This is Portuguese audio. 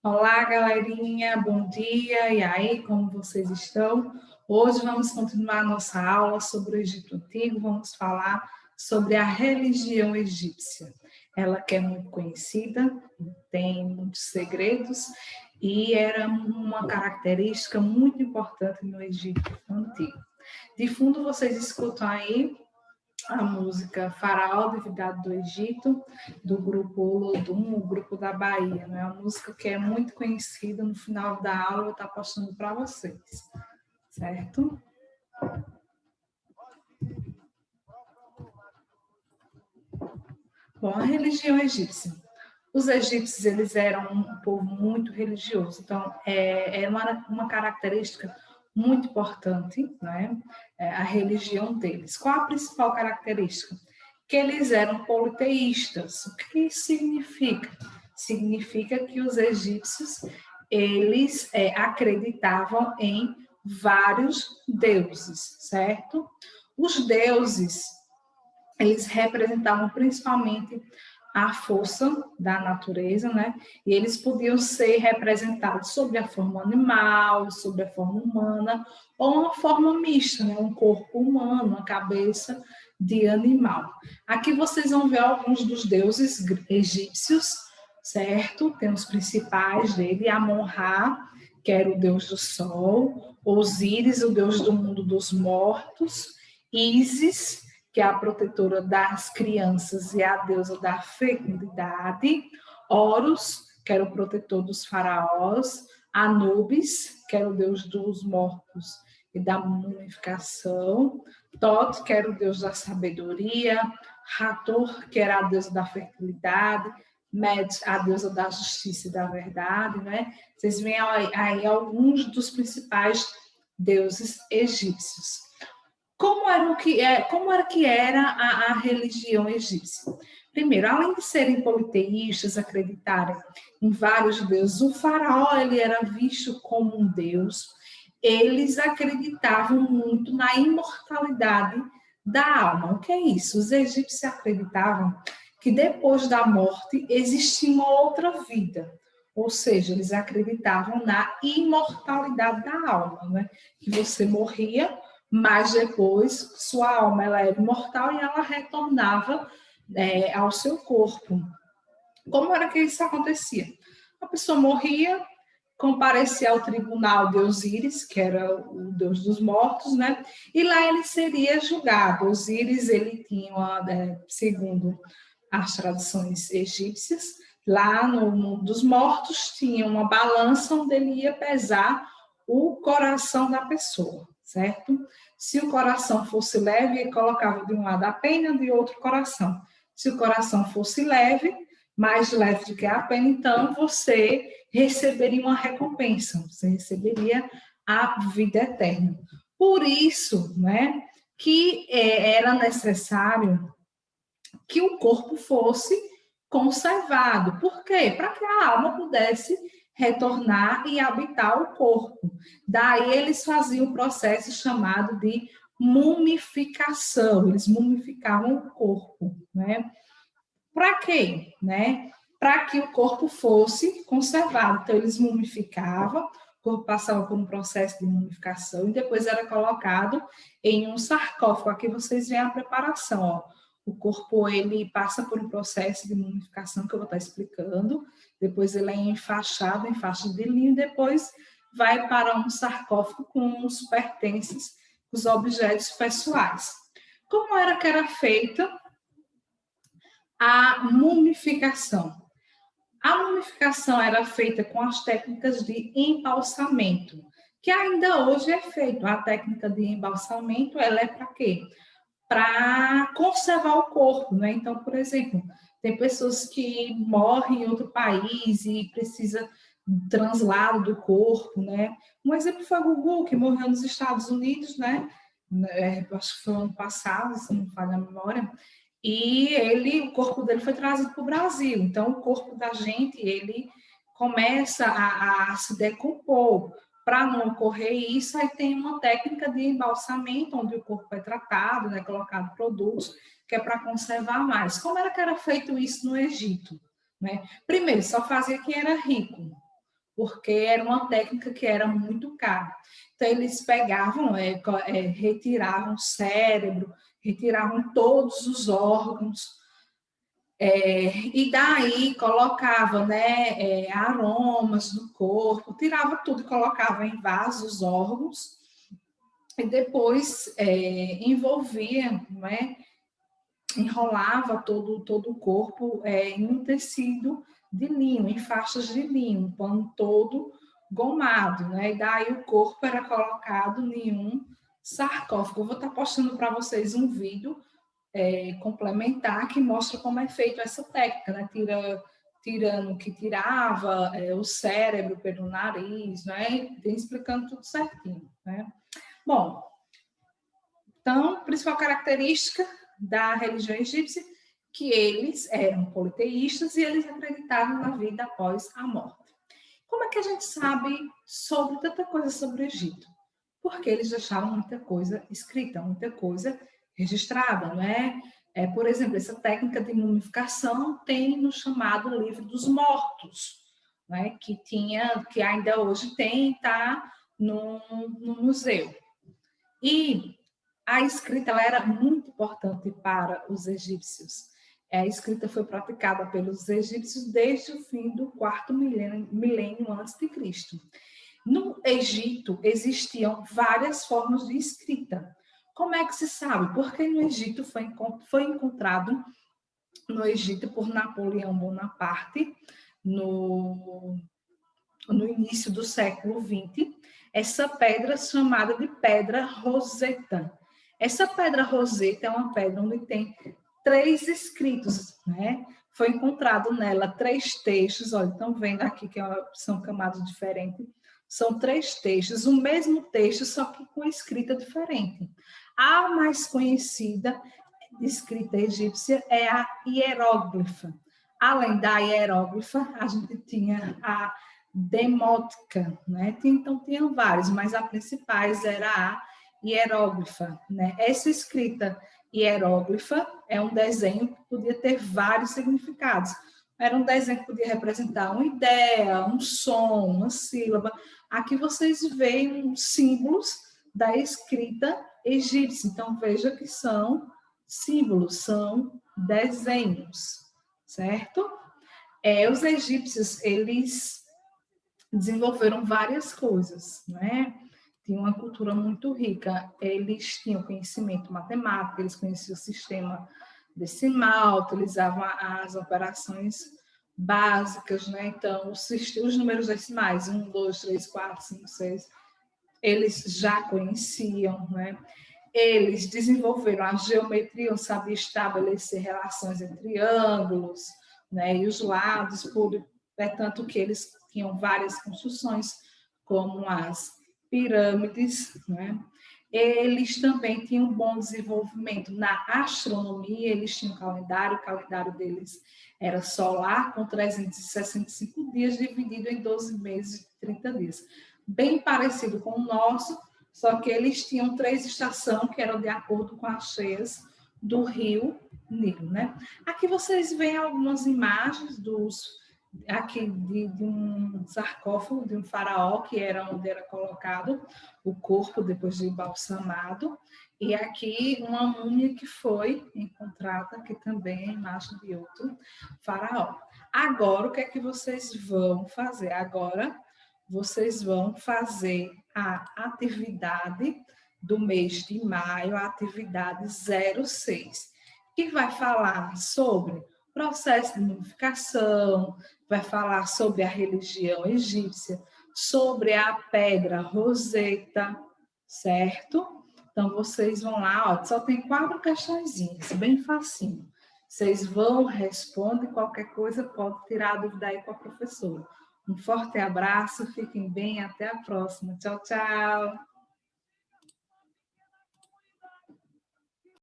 Olá, galerinha, bom dia. E aí, como vocês estão? Hoje vamos continuar a nossa aula sobre o Egito Antigo. Vamos falar sobre a religião egípcia. Ela que é muito conhecida, tem muitos segredos e era uma característica muito importante no Egito Antigo. De fundo, vocês escutam aí a música Faraó, Divindade do Egito, do grupo Olodum, o grupo da Bahia. É uma música que é muito conhecida. No final da aula eu vou estar postando para vocês, certo? Bom, a religião egípcia. Os egípcios, eles eram um povo muito religioso, então é uma característica muito importante, né? A religião deles. Qual a principal característica? Que eles eram politeístas. O que isso significa? Significa que os egípcios, eles acreditavam em vários deuses, certo? Os deuses, eles representavam principalmente a força da natureza, né? E eles podiam ser representados sob a forma animal, sob a forma humana, ou uma forma mista, né? Um corpo humano, uma cabeça de animal. Aqui vocês vão ver alguns dos deuses egípcios, certo? Tem os principais dele, Amon-Ra, que era o deus do sol, Osíris, o deus do mundo dos mortos, Ísis, que é a protetora das crianças e a deusa da fecundidade, Horus, que era o protetor dos faraós, Anubis, que era o deus dos mortos e da mumificação, Tot, que era o deus da sabedoria, Hathor, que era a deusa da fertilidade, Med, a deusa da justiça e da verdade, né? Vocês veem aí alguns dos principais deuses egípcios. Como era que era a religião egípcia? Primeiro, além de serem politeístas, acreditarem em vários deuses, o faraó ele era visto como um deus. Eles acreditavam muito na imortalidade da alma. O que é isso? Os egípcios acreditavam que depois da morte existia uma outra vida. Ou seja, eles acreditavam na imortalidade da alma, né? Que você morria, mas depois sua alma ela era imortal e ela retornava ao seu corpo. Como era que isso acontecia? A pessoa morria, comparecia ao tribunal de Osíris, que era o deus dos mortos, né? E lá ele seria julgado. Osíris, ele tinha, segundo as tradições egípcias, lá no mundo dos mortos tinha uma balança onde ele ia pesar o coração da pessoa, certo? Se o coração fosse leve, ele colocava de um lado a pena, de outro coração. Se o coração fosse leve, mais leve do que a pena, então você receberia uma recompensa, você receberia a vida eterna. Por isso, né, que era necessário que o corpo fosse conservado. Por quê? Para que a alma pudesse retornar e habitar o corpo. Daí eles faziam o processo chamado de mumificação. Eles mumificavam o corpo, né? Para quê? Né? Para que o corpo fosse conservado. Então, eles mumificavam, o corpo passava por um processo de mumificação e depois era colocado em um sarcófago. Aqui vocês veem a preparação, ó. O corpo ele passa por um processo de mumificação que eu vou estar explicando. Depois ele é enfaixado em faixa de linho, depois vai para um sarcófago com os pertences, os objetos pessoais. Como era que era feita a mumificação? A mumificação era feita com as técnicas de embalsamento, que ainda hoje é feito. A técnica de embalsamento, ela é para quê? Para conservar o corpo, né? Então, por exemplo, tem pessoas que morrem em outro país e precisa de translado do corpo, né? Um exemplo foi o Gugu, que morreu nos Estados Unidos, né? Acho que foi ano passado, se não me falha a memória. E o corpo dele foi trazido para o Brasil. Então, o corpo da gente, ele começa a se decompor. Para não ocorrer isso, aí tem uma técnica de embalsamento, onde o corpo é tratado, né, colocado produtos, que é para conservar mais. Como era que era feito isso no Egito? Né? Primeiro, só fazia quem era rico. porque era uma técnica que era muito cara. Então, eles pegavam, retiravam o cérebro, retiravam todos os órgãos, e daí colocava, né, aromas no corpo, tirava tudo e colocava em vasos órgãos, e depois envolvia, né, enrolava todo o corpo em um tecido de linho, em faixas de linho, um pano todo gomado, né? E daí o corpo era colocado em um sarcófago. Eu vou estar postando para vocês um vídeo complementar que mostra como é feito essa técnica, né? Tirando que tirava o cérebro pelo nariz, né? Explicando tudo certinho, né? Bom, então, a principal característica da religião egípcia, que eles eram politeístas e eles acreditavam na vida após a morte. Como é que a gente sabe sobre tanta coisa sobre o Egito? Porque eles deixaram muita coisa escrita, muita coisa registrada, não é? Por exemplo, essa técnica de mumificação tem no chamado Livro dos Mortos, né? Que ainda hoje tem, está no museu. E a escrita ela era muito importante para os egípcios. A escrita foi praticada pelos egípcios desde o fim do quarto milênio antes de Cristo. No Egito existiam várias formas de escrita. Como é que se sabe? Porque no Egito foi encontrado no Egito por Napoleão Bonaparte no início do século XX, essa pedra chamada de pedra Roseta. Essa pedra Roseta é uma pedra onde tem 3 escritos, né? Foi encontrado nela 3 textos, olha, estão vendo aqui que são camadas diferentes, são 3 textos, o mesmo texto, só que com escrita diferente. A mais conhecida escrita egípcia é a hieróglifa. Além da hieróglifa, a gente tinha a demótica, né? Então tinham vários, mas a principais era a hieróglifa, né? Essa escrita hieróglifa é um desenho que podia ter vários significados. Era um desenho que podia representar uma ideia, um som, uma sílaba. Aqui vocês veem símbolos da escrita egípcia. Então veja que são símbolos, são desenhos, certo? Os egípcios, eles desenvolveram várias coisas, né? Tinham uma cultura muito rica, eles tinham conhecimento matemático, eles conheciam o sistema decimal, utilizavam as operações básicas, né? Então, os números decimais, 1, 2, 3, 4, 5, 6, eles já conheciam, né? Eles desenvolveram a geometria, sabiam estabelecer relações entre ângulos, né, e os lados, tanto que eles tinham várias construções, como as pirâmides, né? Eles também tinham um bom desenvolvimento na astronomia, eles tinham o calendário deles era solar, com 365 dias, dividido em 12 meses de 30 dias. Bem parecido com o nosso, só que eles tinham 3 estações que eram de acordo com as cheias do rio Nilo, né? Aqui vocês veem algumas imagens aqui de um sarcófago de um faraó, que era onde era colocado o corpo depois de embalsamado, e aqui uma múmia que foi encontrada, que também é a imagem de outro faraó. Agora, o que é que vocês vão fazer? Agora, vocês vão fazer a atividade do mês de maio, a atividade 06, que vai falar sobre processo de mumificação, vai falar sobre a religião egípcia, sobre a pedra Roseta, certo? Então, vocês vão lá, ó, só tem 4 questõezinhas, bem facinho. Vocês vão, respondem, qualquer coisa, pode tirar a dúvida aí com a professora. Um forte abraço, fiquem bem, até a próxima. Tchau, tchau!